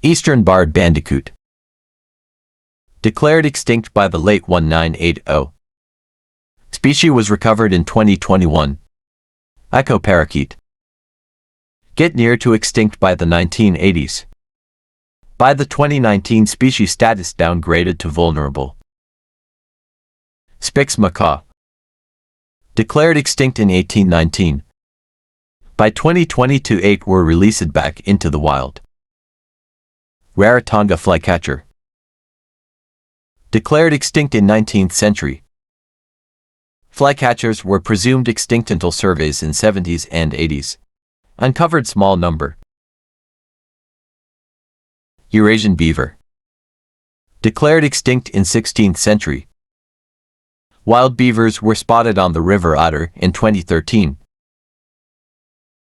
Eastern barred bandicoot. Declared extinct by the late 1980. Species was recovered in 2021. Echo parakeet. Get near to extinct by the 1980s. By the 2019 species status downgraded to vulnerable. Spix macaw. Declared extinct in 1819. By 2022 8 were released back into the wild. Rarotonga flycatcher. Declared extinct in 19th century. Flycatchers were presumed extinct until surveys in 70s and 80s. Uncovered small number. Eurasian beaver. Declared extinct in 16th century. Wild beavers were spotted on the River Otter in 2013.